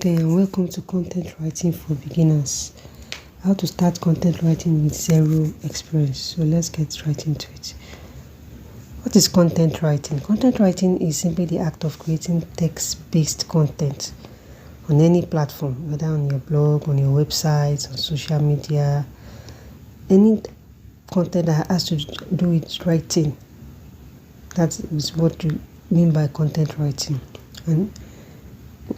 day and welcome to Content Writing for Beginners. How to start content writing with zero experience. So let's get right into it. What is content writing? Content writing is simply the act of creating text-based content on any platform, whether on your blog, on your website, on social media, any content that has to do with writing. That is what you mean by content writing. And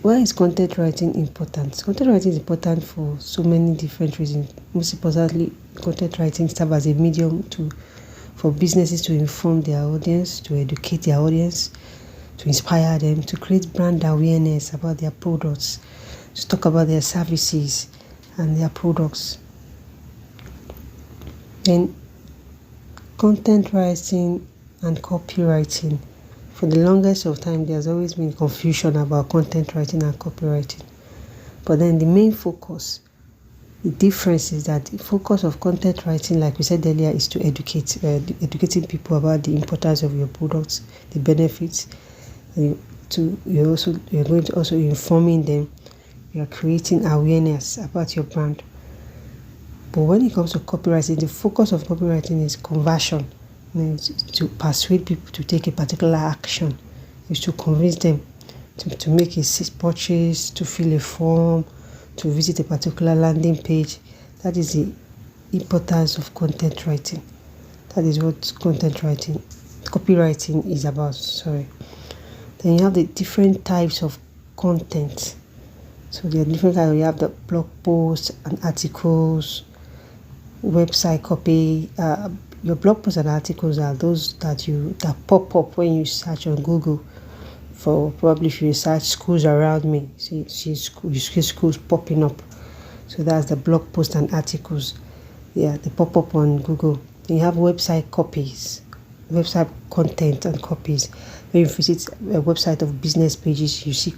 why is content writing important? Content writing is important for so many different reasons. Most importantly, content writing serves as a medium for businesses to inform their audience, to educate their audience, to inspire them, to create brand awareness about their products, to talk about their services and their products. Then content writing and copywriting. For the longest of time, there's always been confusion about content writing and copywriting. But then the main focus, the difference is that the focus of content writing, like we said earlier, is to educating people about the importance of your products, the benefits. You're going to also informing them. You're creating awareness about your brand. But when it comes to copywriting, the focus of copywriting is conversion. To persuade people to take a particular action, is to convince them to make a purchase, to fill a form, to visit a particular landing page. That is the importance of content writing. That is what copywriting is about. Then you have the different types of content. So there are different types. You have the blog posts and articles, website copy. Your blog posts and articles are those that pop up when you search on Google. For probably if you search schools around me, you see schools popping up. So that's the blog posts and articles. Yeah, they pop up on Google. Then you have website copies, website content and copies. When you visit a website of business pages, you see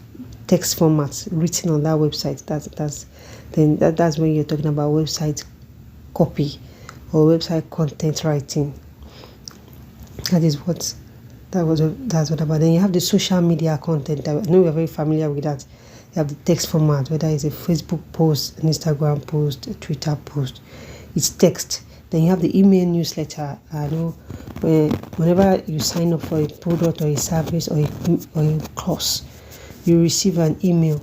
text formats written on that website. That's when you're talking about website copy or website content writing. That's what about. Then you have the social media content. I know we're very familiar with that. You have the text format, whether it's a Facebook post, an Instagram post, a Twitter post. It's text. Then you have the email newsletter. I know whenever you sign up for a product or a service or a course, you receive an email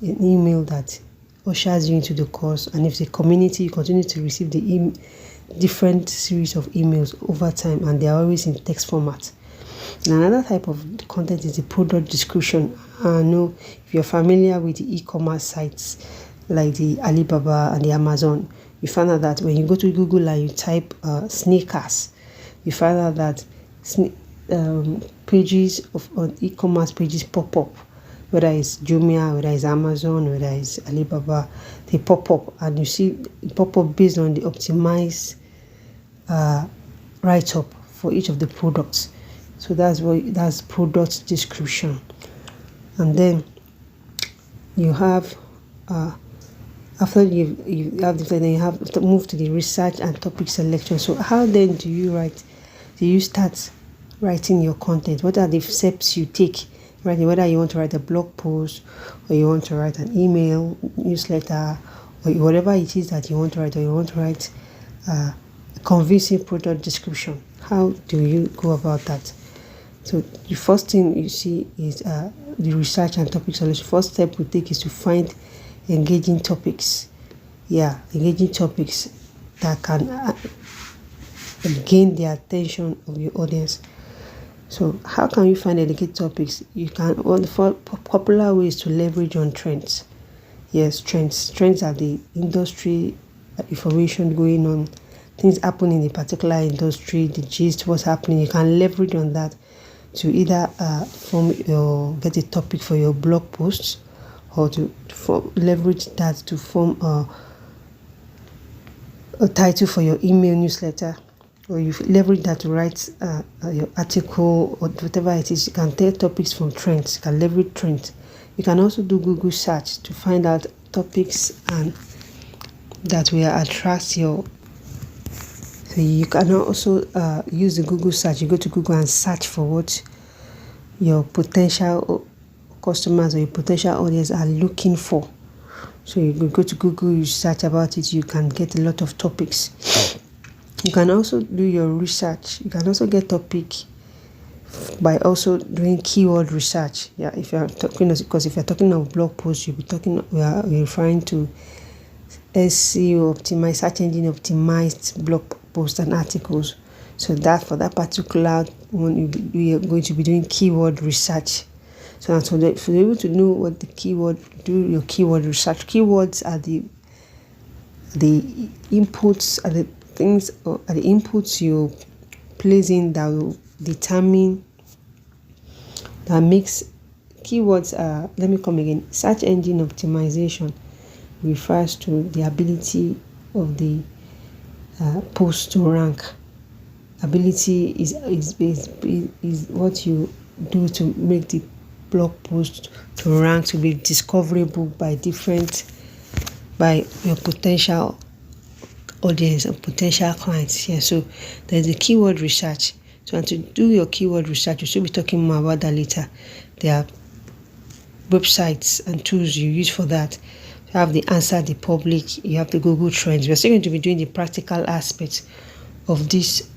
that ushers you into the course, and if it's a community, you continue to receive the different series of emails over time, and they are always in text format. And another type of content is the product description. I know if you're familiar with the e-commerce sites like the Alibaba and the Amazon, you find out that when you go to Google and you type sneakers, you find out that pages on e-commerce pages pop up. Whether it's Jumia, whether it's Amazon, whether it's Alibaba, they pop up, and you see pop up based on the optimized write-up for each of the products. So that's product description. And then you have after you have the, then you have to move to the research and topic selection. So how then do you start writing your content? What are the steps you take? Right, whether you want to write a blog post or you want to write an email newsletter or whatever it is that you want to write, or you want to write a convincing product description, how do you go about that? So the first thing you see is the research and topic selection. First step we take is to find engaging topics. Yeah, engaging topics that can gain the attention of your audience. So how can you find educated topics? You can, one of the popular ways to leverage on trends. Yes, trends. Trends are the industry information going on, things happening in a particular industry, the gist, what's happening. You can leverage on that to either get a topic for your blog posts, or to leverage that to form a title for your email newsletter. Or you leverage that to write your article or whatever it is. You can take topics from trends. You can leverage trends. You can also do Google search to find out topics and that will attract your. So you can also use the Google search. You go to Google and search for what your potential customers or your potential audience are looking for. So you go to Google, you search about it, you can get a lot of topics. You can also do your research. You can also get topic by also doing keyword research. Yeah, if you're talking, because if you're talking of blog posts, we're referring to SEO optimized, search engine optimized blog posts and articles. So that for that particular one, we are going to be doing keyword research. So to be able to know what the keyword, do your keyword research. Keywords are the inputs, are the things, or are the inputs you place in that will determine, that makes keywords. Let me come again. Search engine optimization refers to the ability of the post to rank. Ability is what you do to make the blog post to rank, to be discoverable by your potential audience and potential clients. Yeah, so there's the keyword research. So to do your keyword research, you should be talking more about that later. There are websites and tools you use for that. You have the Answer the Public, you have the Google Trends. We're still going to be doing the practical aspects of this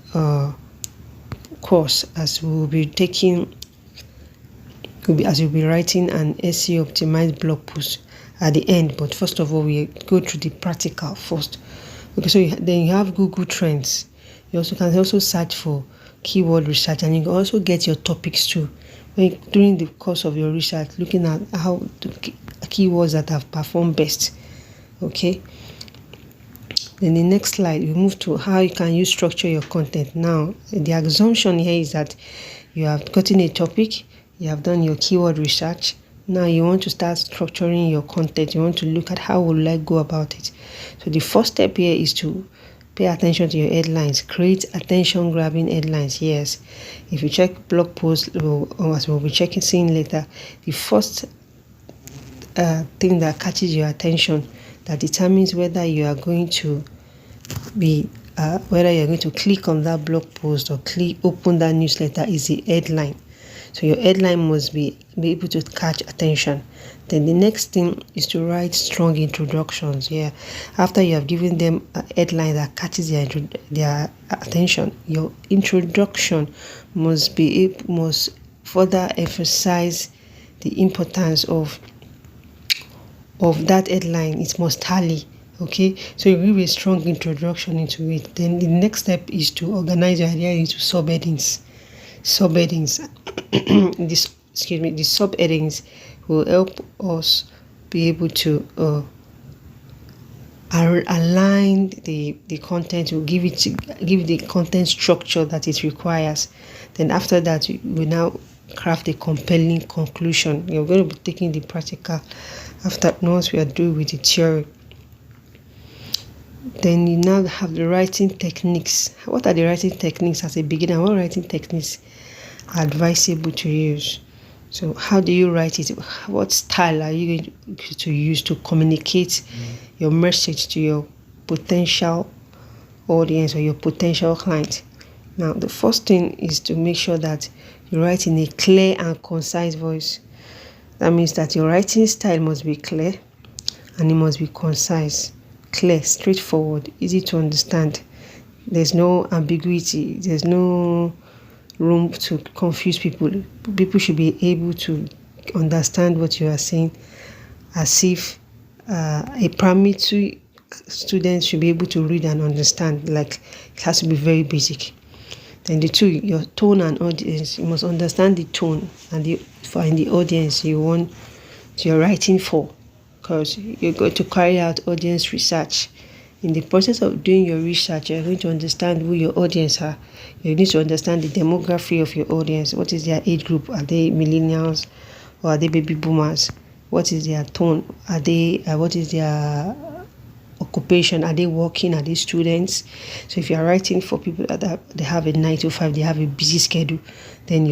course as we'll be writing an SEO optimized blog post at the end. But first of all, we go through the practical first. Okay, so then you have Google Trends. You can also search for keyword research, and you can also get your topics too. During the course of your research, looking at how the keywords that have performed best. Okay. Then the next slide, we move to how you can structure your content. Now, the assumption here is that you have gotten a topic, you have done your keyword research. Now you want to start structuring your content. You want to look at how would I go about it. So the first step here is to pay attention to your headlines. Create attention-grabbing headlines. Yes, if you check blog posts, or as we'll be seeing later, the first thing that catches your attention, that determines whether you are going to click on that blog post or open that newsletter, is the headline. So your headline must be able to catch attention. Then the next thing is to write strong introductions. Yeah, after you have given them a headline that catches their attention, your introduction must further emphasize the importance of that headline. It must tally. Okay, so you give a strong introduction into it. Then the next step is to organize your idea into subheadings. The subheadings will help us be able to align the content, will give the content structure that it requires. Then after that, we now craft a compelling conclusion. You're going to be taking the practical once we are done with the theory. Then you now have the writing techniques. What are the writing techniques as a beginner? What writing techniques are advisable to use? So how do you write it? What style are you going to use to communicate your message to your potential audience or your potential client? Now, the first thing is to make sure that you write in a clear and concise voice. That means that your writing style must be clear and it must be concise. Clear, straightforward, easy to understand. There's no ambiguity. There's no room to confuse people. People should be able to understand what you are saying, as if a primary student should be able to read and understand. Like, it has to be very basic. Then the two, your tone and audience. You must understand the tone and the audience you're writing for, because you're going to carry out audience research. In the process of doing your research, you're going to understand who your audience are. You need to understand the demography of your audience. What is their age group? Are they millennials or are they baby boomers? What is their tone? What is their occupation? Are they working? Are they students? So if you are writing for people that they have a 9 to 5, they have a busy schedule, then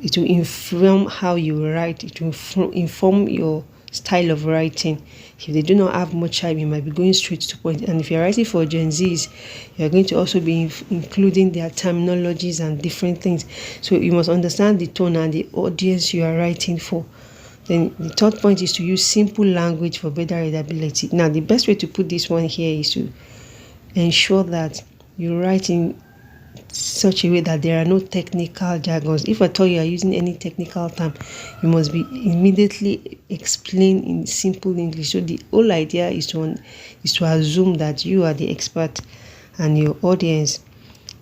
it will inform how you write. It will inform your style of writing. If they do not have much time, you might be going straight to the point. And if you're writing for Gen Zs, you're going to also be including their terminologies and different things. So you must understand the tone and the audience you are writing for. Then the third point is to use simple language for better readability. Now, the best way to put this one here is to ensure that you write in such a way that there are no technical jargons. If at all you are using any technical term, you must be immediately explain in simple English. So the whole idea is to assume that you are the expert and your audience,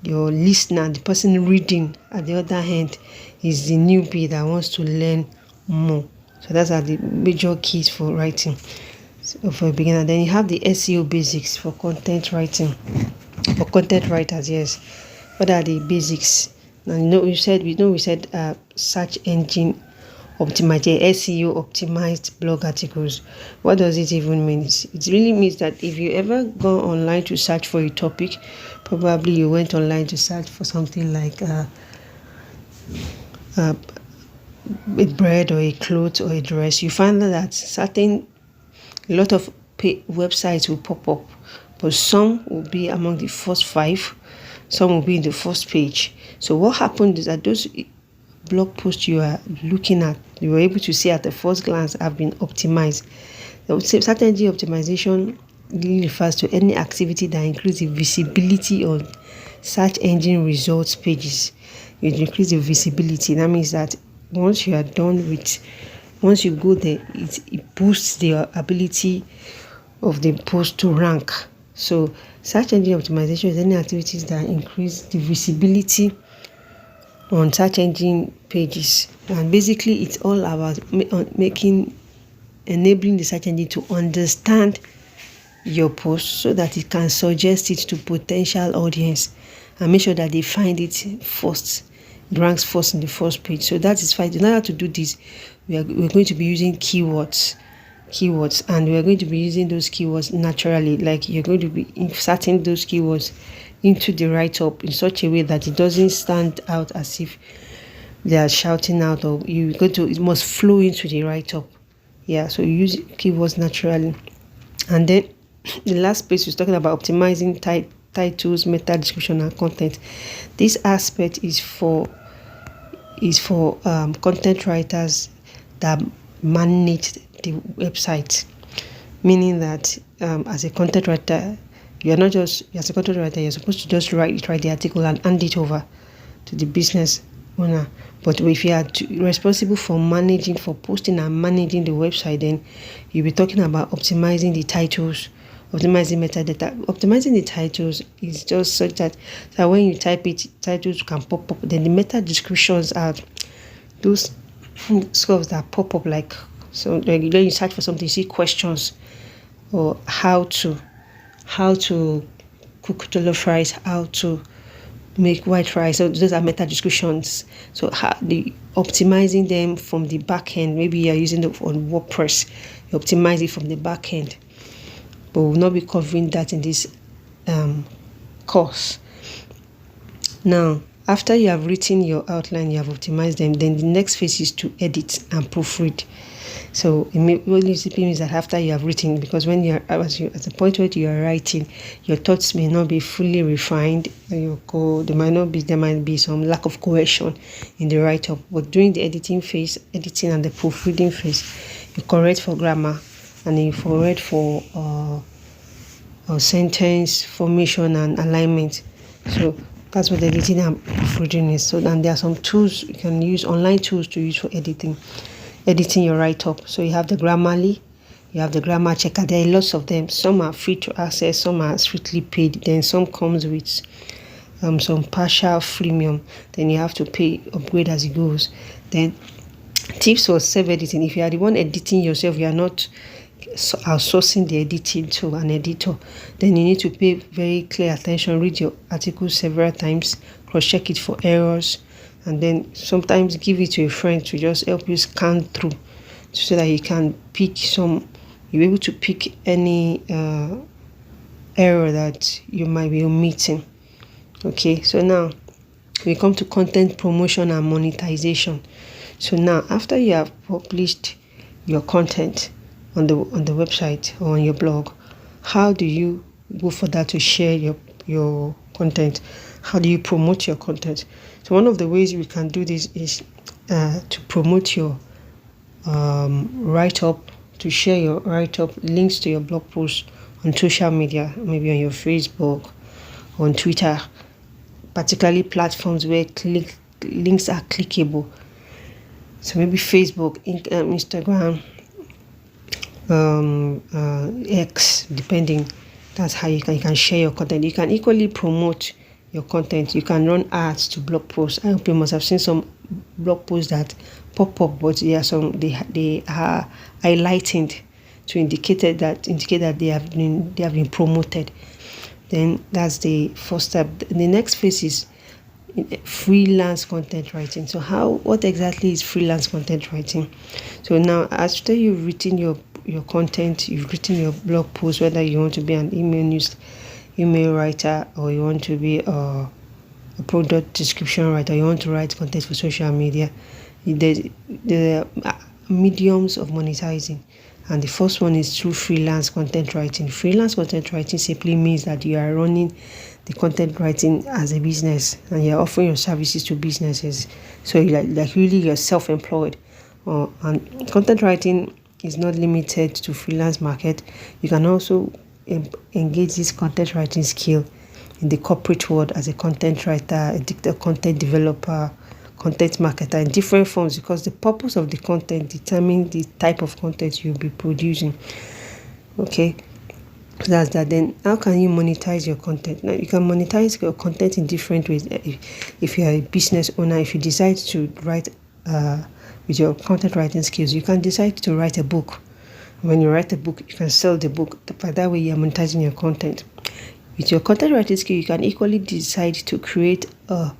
your listener, the person reading at the other hand, is the newbie that wants to learn more. So those are the major keys for writing, so for a beginner. Then you have the SEO basics for content writing, for content writers. Yes, what are the basics? Now we said search engine optimized, SEO optimized blog articles. What does it even mean? It really means that if you ever go online to search for a topic, probably you went online to search for something like a bread or a cloth or a dress, you find that a lot of websites will pop up, but some will be among the first 5, some will be in the first page. So what happened is that those blog posts you are looking at, you were able to see at the first glance have been optimized. Search engine optimization really refers to any activity that increases the visibility on search engine results pages. You increase the visibility. That means that once you go there, it boosts the ability of the post to rank. So search engine optimization is any activities that increase the visibility on search engine pages, and basically it's all about enabling the search engine to understand your post so that it can suggest it to potential audience and make sure that they find it first. It ranks first in the first page. So that is fine. In order to do this, we're going to be using keywords, and we are going to be using those keywords naturally. Like, you're going to be inserting those keywords into the write-up in such a way that it doesn't stand out as if they are shouting out, or it must flow into the write-up. Yeah, so you use keywords naturally. And then the last page is talking about optimizing titles, meta description, and content. This aspect is for content writers that manage the website, meaning that as a content writer, you're supposed to just write the article and hand it over to the business owner. But if you are responsible for posting and managing the website, then you'll be talking about optimizing the titles, optimizing metadata. Optimizing the titles is just such that when you type it, titles can pop up. Then the meta descriptions are those stuff that pop up, like, so when you search for something, you see questions or how to cook jollof rice, how to make white rice. So those are meta descriptions. So the optimizing them from the back end. Maybe you're using it on WordPress, you optimize it from the back end. But we'll not be covering that in this course. Now, after you have written your outline, you have optimized them, then the next phase is to edit and proofread. So it simply means that after you have written, because when you're at the point where you are writing, your thoughts may not be fully refined, there might be some lack of cohesion in the write-up. But during the editing and the proofreading phase, you correct for grammar, and you correct for sentence formation and alignment. So that's what editing and proofreading is. So then there are some tools you can use, online tools to use for editing your write-up. So you have the Grammarly, you have the grammar checker. There are lots of them. Some are free to access, some are strictly paid. Then some comes with some partial freemium. Then you have to upgrade as it goes. Then tips for self-editing. If you are the one editing yourself, you are not outsourcing the editing to an editor, then you need to pay very clear attention. Read your article several times, cross-check it for errors, and then sometimes give it to a friend to just help you scan through, so that you can you're able to pick any error that you might be omitting. Okay, so now we come to content promotion and monetization. So now, after you have published your content on the website or on your blog, how do you go further to share your content? How do you promote your content? So one of the ways we can do this is to promote your write-up, to share your write-up, links to your blog post on social media, maybe on your Facebook, on Twitter, particularly platforms where links are clickable. So maybe Facebook, Instagram, X, depending. That's how you can share your content. You can equally promote your content. You can run ads to blog posts. I hope you must have seen some blog posts that pop up, but they are highlighted to indicate that they have been promoted. Then that's the first step. The next phase is freelance content writing. So what exactly is freelance content writing? So now, after you've written your content, you've written your blog post, whether you want to be an email writer, or you want to be a product description writer, you want to write content for social media, the mediums of monetizing. And the first one is through freelance content writing. Freelance content writing simply means that you are running the content writing as a business, and you're offering your services to businesses. So you're self-employed. And content writing is not limited to freelance market. You can also engage this content writing skill in the corporate world as a content writer, a content developer, content marketer, in different forms, because the purpose of the content determines the type of content you'll be producing. Okay, so that's that. Then how can you monetize your content? Now, you can monetize your content in different ways. If you're a business owner, if you decide to write with your content writing skills, you can decide to write a book. When you write a book, you can sell the book. By that way, you're monetizing your content. With your content writing skill, you can equally decide to create a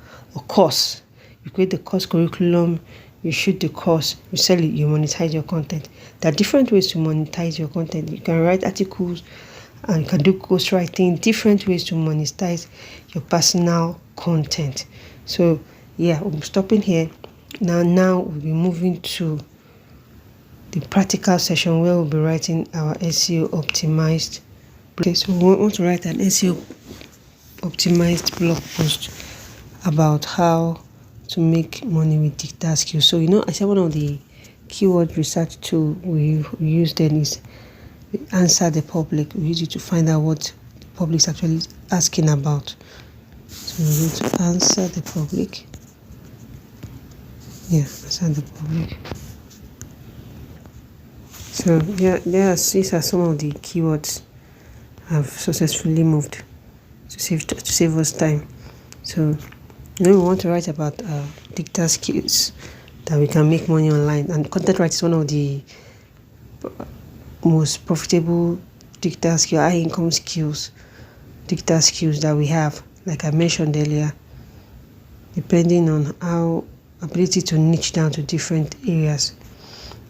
course. You create the course curriculum, you shoot the course, you sell it, you monetize your content. There are different ways to monetize your content. You can write articles, and you can do ghostwriting, different ways to monetize your personal content. So yeah, I'm stopping here. Now we'll be moving to the practical session where we'll be writing our SEO optimized. Okay, so we want to write an SEO optimized blog post about how to make money with digital skills. So I said one of the keyword research tool we use then is answer the public. We use it to find out what the public is actually asking about. So we need to answer the public. Answer the public. So these are some of the keywords I've successfully moved to save us time. So we want to write about digital skills that we can make money online, and content writing is one of the most profitable digital skill, high income skills, digital skills that we have. Like I mentioned earlier, depending on our ability to niche down to different areas.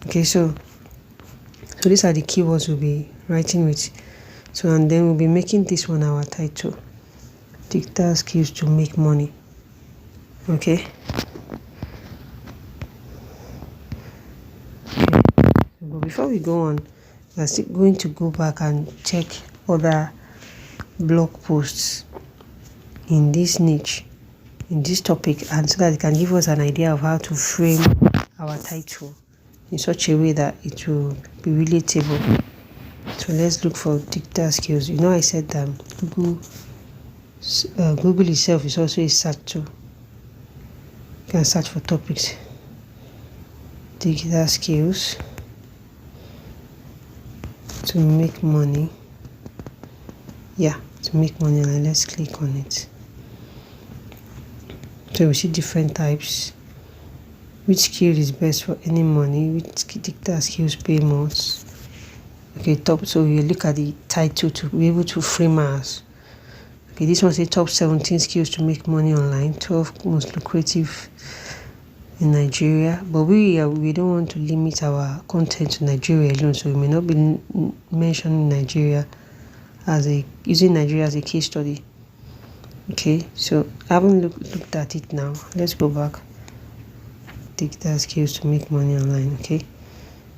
Okay, so these are the keywords we'll be writing with. So, and then we'll be making this one our title: digital skills to make money. Okay. But before we go on, we're still going to go back and check other blog posts in this niche, in this topic, and so that it can give us an idea of how to frame our title in such a way that it will be relatable. So let's look for digital skills. I said that Google itself is also a search tool. You can search for topics. Digital skills to make money. To make money, and let's click on it. So we see different types. Which skill is best for earning money? Which digital skills pay most? Okay, top. So you look at the title to be able to frame us. Okay, this one says top 17 skills to make money online, 12 most lucrative in Nigeria. But we don't want to limit our content to Nigeria alone, so we may not be mentioning Nigeria using Nigeria as a case study. Okay, so I haven't looked at it now. Let's go back. Digital skills to make money online. Okay,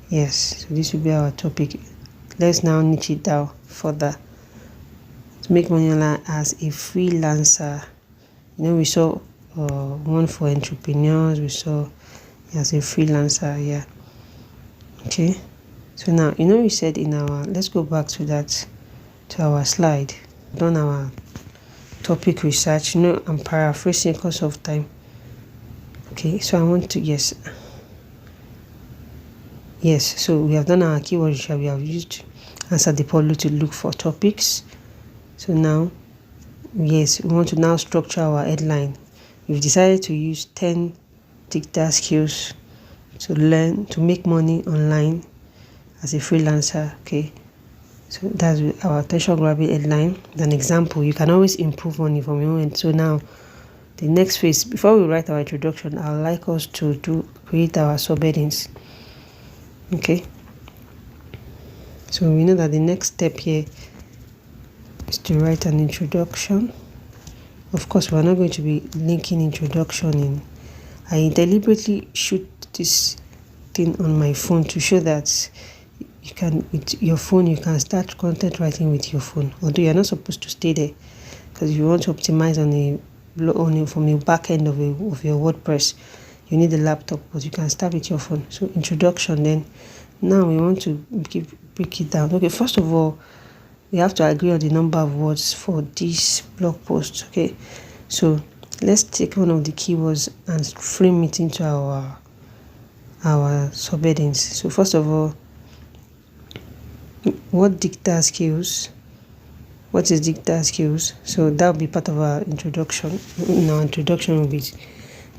yes, so this will be our topic. Let's now niche it down further. To make money online as a freelancer. We saw one for entrepreneurs. We saw as a freelancer. Okay, so now we said in our, let's go back to that, to our slide, done our topic research. I'm paraphrasing because of time. Okay, so I want to, yes, so we have done our keyword research. We have used answer the poll to look for topics. So now, yes, we want to now structure our headline. We've decided to use 10 digital skills to learn to make money online as a freelancer. Okay, so that's our attention grabbing headline. An example, you can always improve on it from your end. So now the next phase, before we write our introduction, I would like us to create our subheadings. Okay, so we know that the next step here is to write an introduction. Of course, we're not going to be linking introduction in. I deliberately shoot this thing on my phone to show that you can, with your phone, you can start content writing with your phone. Although you're not supposed to stay there, because if you want to optimize from the back end of your WordPress, you need a laptop, but you can start with your phone. So introduction, then now we want to break it down. Okay, first of all, we have to agree on the number of words for this blog post. Okay, so let's take one of the keywords and frame it into our subheadings. So first of all, what digital skills? What is digital skills? So that will be part of our introduction. In our introduction, will be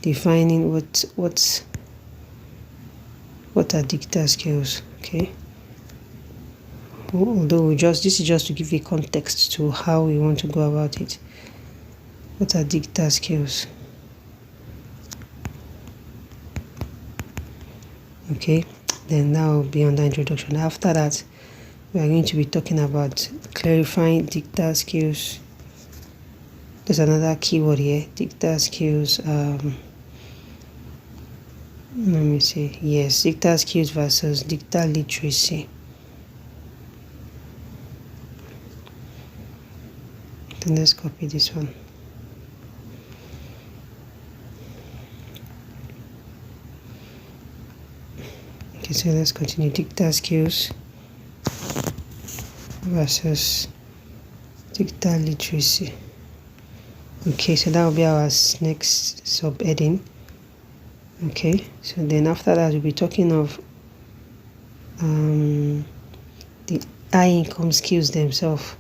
defining what are digital skills. Okay. Although this is just to give a context to how we want to go about it. What are digital skills? Okay, then that will be under introduction. After that, we are going to be talking about clarifying digital skills. There's another keyword here, digital skills. Let me see. Yes, digital skills versus digital literacy. Then let's copy this one. Okay, so let's continue. Digital skills versus digital literacy. Okay, so that will be our next subheading. Okay, so then after that we'll be talking of the high income skills themselves.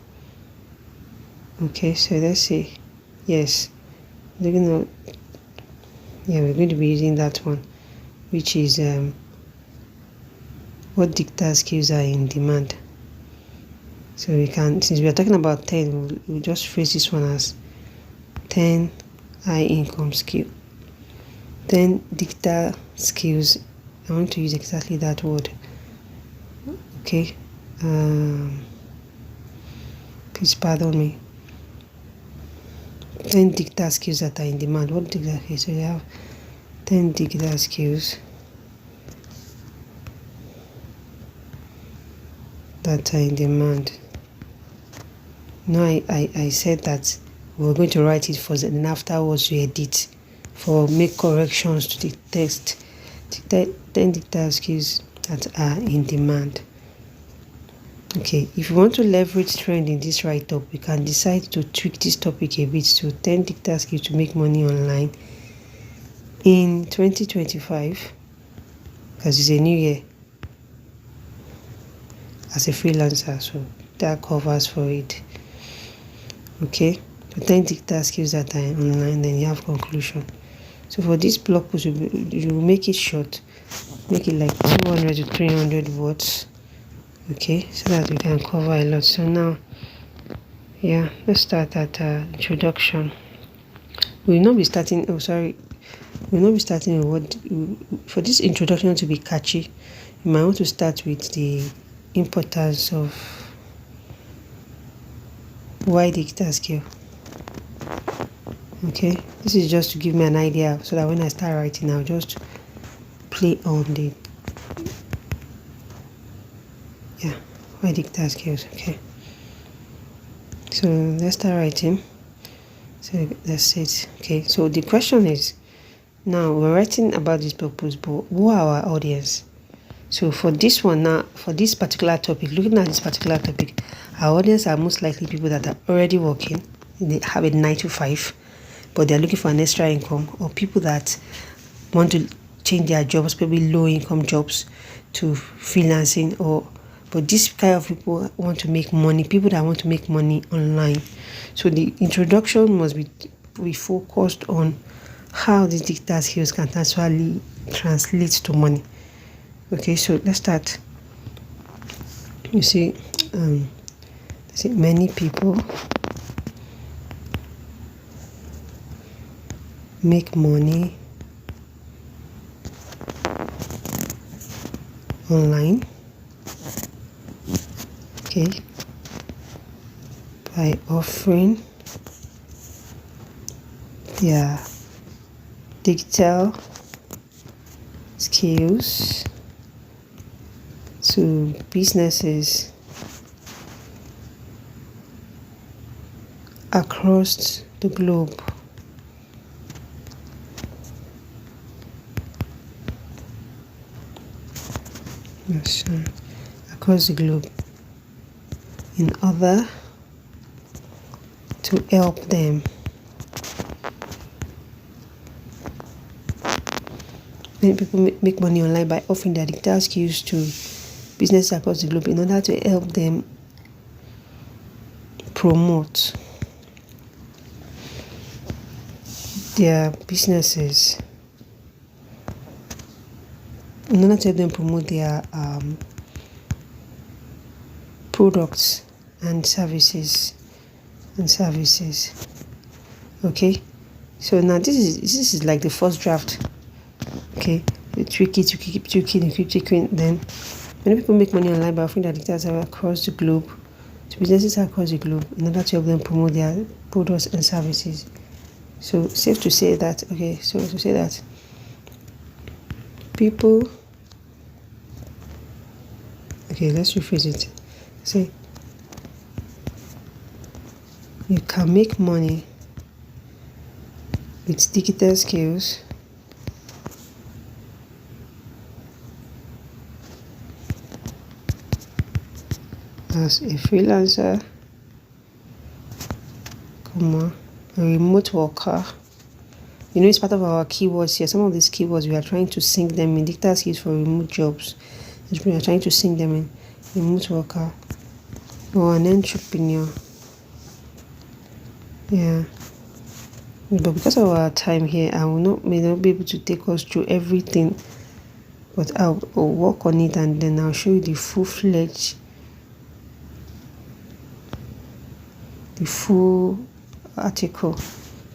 Okay, so let's see. Yes, we're going to be using that one, which is what digital skills are in demand. So we can, since we are talking about 10, we'll just phrase this one as 10 high income skill. 10 digital skills. I want to use exactly that word. Okay. Please pardon me. 10 digital skills that are in demand. What digital skills? So you have 10 digital skills that are in demand. Now I said that we're going to write it first, and then afterwards we edit for make corrections to the text. 10 digital skills that are in demand. Okay, if you want to leverage trend in this write-up, we can decide to tweak this topic a bit to 10 digital skills to make money online in 2025, because it's a new year as a freelancer, so that covers for it. Okay, so 10 digital skills that are online, then you have conclusion. So for this blog post, you will make it short, make it like 200 to 300 words. Okay, so that we can cover a lot. So now, yeah, let's start at introduction. We will not be starting with what, for this introduction to be catchy, you might want to start with the importance of why digital skill. Okay, this is just to give me an idea so that when I start writing, I'll just play on the why digital skills. Okay, so let's start writing. So that's it. Okay, so the question is, now we're writing about this purpose, but who are our audience? So for this one now, for this particular topic, looking at this particular topic, our audience are most likely people that are already working. They have a 9 to 5, but they're looking for an extra income, or people that want to change their jobs, maybe low income jobs, to freelancing. But this kind of people want to make money, people that want to make money online. So the introduction must be focused on how these digital skills can actually translate to money. Okay, so let's start. You see, many people make money online, okay, by offering their digital skills to businesses across the globe. Yes, across the globe, in order to help them many people make money online by offering their digital skills to businesses across the globe in order to help them promote their businesses, in order to help them promote their products and services. Okay, so now this is like the first draft. Okay, you keep tweaking. Then many people make money online by offering their digital services across the globe to businesses across the globe in order to help them promote their products and services. So safe to say that, okay, so to say that people, okay, let's rephrase it. Say, you can make money with digital skills as a freelancer, a remote worker. You know, it's part of our keywords here. Some of these keywords, we are trying to sync them in digital skills for remote jobs. We are trying to sync them in remote worker or an entrepreneur. Yeah. But because of our time here, may not be able to take us through everything. But I'll work on it and then I'll show you the full-fledged, the full article.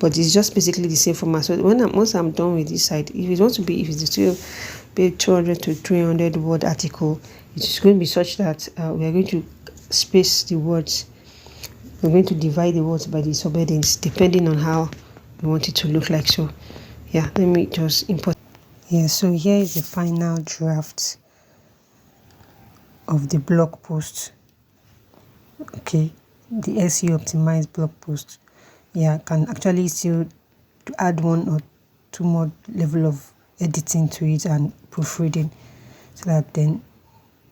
But it's just basically the same format. So once I'm done with this side, if it's still be 200 to 300 word article, it's going to be such that we are going to space the words. We're going to divide the words by the subheadings depending on how we want it to look like. So yeah, let me just import. Yeah, so here is the final draft of the blog post. Okay, the SEO optimized blog post. Yeah, I can actually still add 1 or 2 more level of editing to it and proofreading, so that then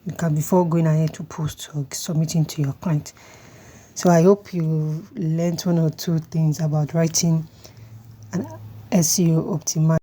you can, before going ahead to post or submitting to your client. So I hope you learned 1 or 2 things about writing an SEO optimized